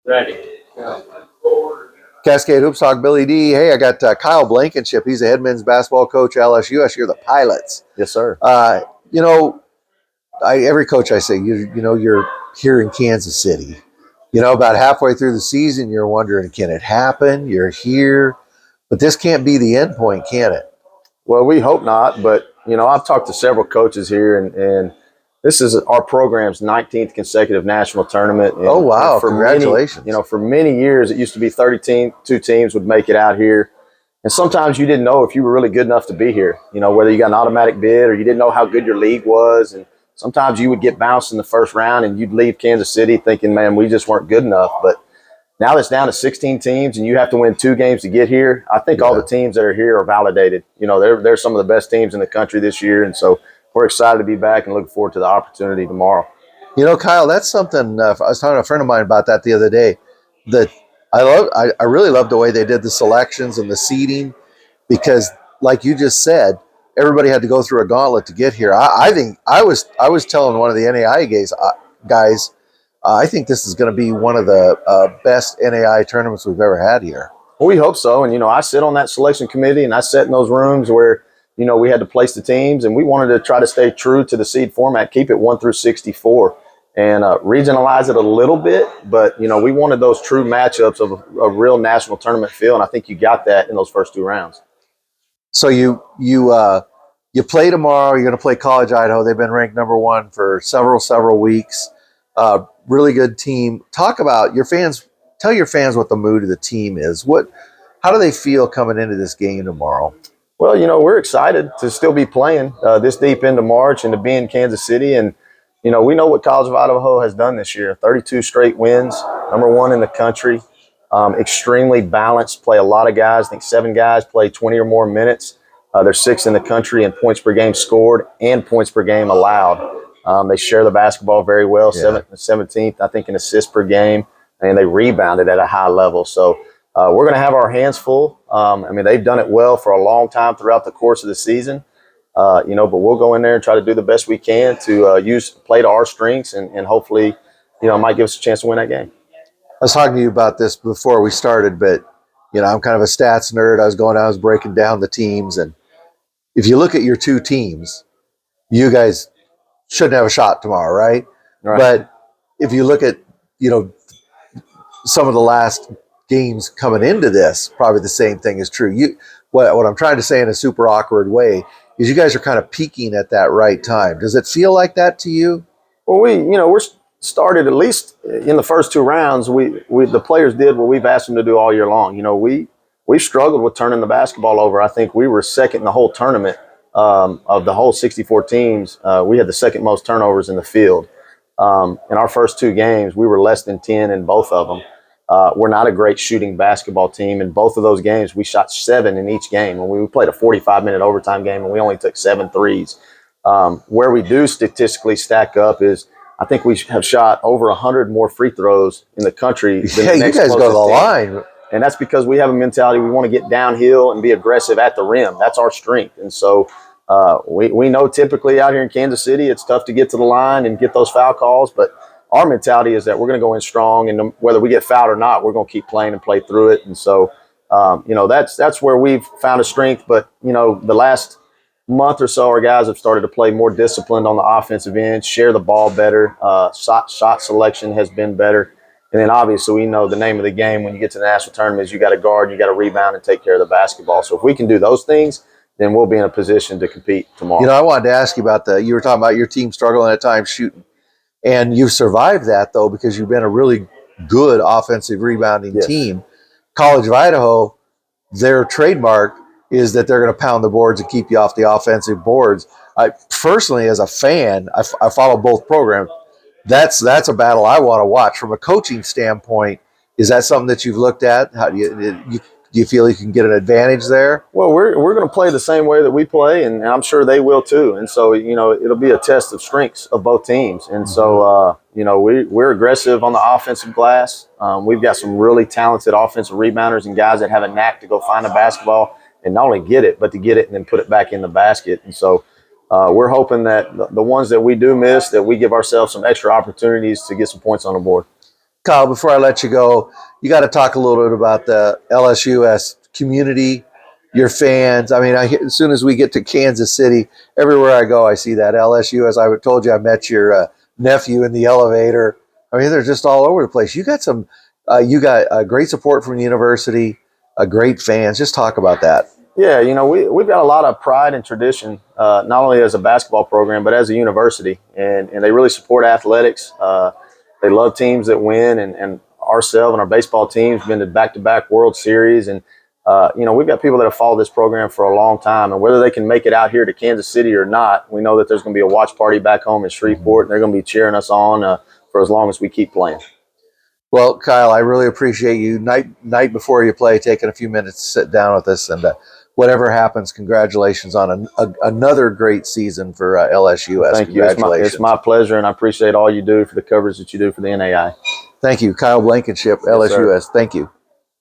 Ready. Cascade Hoops Talk, Billy D. Hey, I got Kyle Blankenship. He's the head men's basketball coach at LSU. I hear the Pilots. Yes, sir. You know, every coach I say, you're here in Kansas City. About halfway through the season, you're wondering, can it happen? You're here. But this can't be the end point, can it? Well, we hope not, but I've talked to several coaches here, and this is our program's 19th consecutive national tournament. And, oh wow! For Congratulations! For many years, it used to be 32 teams would make it out here, and sometimes you didn't know if you were really good enough to be here. Whether you got an automatic bid or you didn't know how good your league was, and sometimes you would get bounced in the first round, and you'd leave Kansas City thinking, "Man, we just weren't good enough." But now it's down to 16 teams, and you have to win 2 games to get here. I think all the teams that are here are validated. They're some of the best teams in the country this year, and so we're excited to be back and looking forward to the opportunity tomorrow. Kyle, that's something. I was talking to a friend of mine about that the other day. That I really love the way they did the selections and the seeding, because, like you just said, everybody had to go through a gauntlet to get here. I think I was telling one of the NAI guys, I think this is going to be one of the best NAI tournaments we've ever had here. Well, we hope so. And, I sit on that selection committee, and I sat in those rooms where, we had to place the teams, and we wanted to try to stay true to the seed format, keep it 1 through 64, and regionalize it a little bit. But, we wanted those true matchups of a real national tournament feel, and I think you got that in those first 2 rounds. So you play tomorrow. You're going to play College Idaho. They've been ranked number 1 for several weeks. Really good team. Talk about your fans. Tell your fans what the mood of the team is. How do they feel coming into this game tomorrow? Well, we're excited to still be playing this deep into March and to be in Kansas City. And, we know what College of Idaho has done this year. 32 straight wins, number 1 in the country, extremely balanced, play a lot of guys. I think 7 guys play 20 or more minutes. They're 6th in the country in points per game scored and points per game allowed. They share the basketball very well, 17th, I think, in assists per game, and they rebounded at a high level. So we're going to have our hands full. They've done it well for a long time throughout the course of the season, but we'll go in there and try to do the best we can to play to our strengths, and hopefully, it might give us a chance to win that game. I was talking to you about this before we started, but, I'm kind of a stats nerd. I was breaking down the teams, and if you look at your 2 teams, you guys shouldn't have a shot tomorrow, right? But if you look at, some of the last games coming into this, probably the same thing is true. What I'm trying to say in a super awkward way is you guys are kind of peaking at that right time. Does it feel like that to you? Well, we're started at least in the first 2 rounds. The players did what we've asked them to do all year long. We struggled with turning the basketball over. I think we were second in the whole tournament. Of the whole 64 teams, we had the second most turnovers in the field. In our first 2 games, we were less than 10 in both of them. We're not a great shooting basketball team. In both of those games, we shot 7 in each game. When we played a 45-minute overtime game, and we only took 7 threes. Where we do statistically stack up is I think we have shot over 100 more free throws in the country than the next you guys go to the line. And that's because we have a mentality. We want to get downhill and be aggressive at the rim. That's our strength. And so we know typically out here in Kansas City, it's tough to get to the line and get those foul calls. But our mentality is that we're going to go in strong, and whether we get fouled or not, we're going to keep playing and play through it. And so, that's where we've found a strength. But, the last month or so, our guys have started to play more disciplined on the offensive end, share the ball better. Shot selection has been better. And then obviously we know the name of the game when you get to the national tournament is you got to guard, you got to rebound and take care of the basketball. So if we can do those things, then we'll be in a position to compete tomorrow. I wanted to ask you about you were talking about your team struggling at times shooting. And you've survived that, though, because you've been a really good offensive rebounding team. College of Idaho, their trademark is that they're going to pound the boards and keep you off the offensive boards. I personally, as a fan, I follow both programs. That's a battle I want to watch. From a coaching standpoint, is that something that you've looked at? How do you feel you can get an advantage there? Well, we're going to play the same way that we play, and I'm sure they will too. And so, it'll be a test of strengths of both teams. And so, we're aggressive on the offensive glass. We've got some really talented offensive rebounders and guys that have a knack to go find a basketball and not only get it, but to get it and then put it back in the basket. And so, we're hoping that the ones that we do miss, that we give ourselves some extra opportunities to get some points on the board. Kyle, before I let you go, you got to talk a little bit about the LSUS community, your fans. I mean, as soon as we get to Kansas City, everywhere I go, I see that LSU. As I told you, I met your nephew in the elevator. I mean, they're just all over the place. You got great support from the university, great fans. Just talk about that. Yeah, we've got a lot of pride and tradition, not only as a basketball program, but as a university. And they really support athletics. They love teams that win. And ourselves and our baseball team's been to back-to-back World Series. And, we've got people that have followed this program for a long time. And whether they can make it out here to Kansas City or not, we know that there's going to be a watch party back home in Shreveport. And they're going to be cheering us on for as long as we keep playing. Well, Kyle, I really appreciate you night before you play, taking a few minutes to sit down with us, and whatever happens, congratulations on another great season for LSUS. Thank you. It's my pleasure, and I appreciate all you do for the coverage that you do for the NAI. Thank you, Kyle Blankenship, LSUS. Thank you.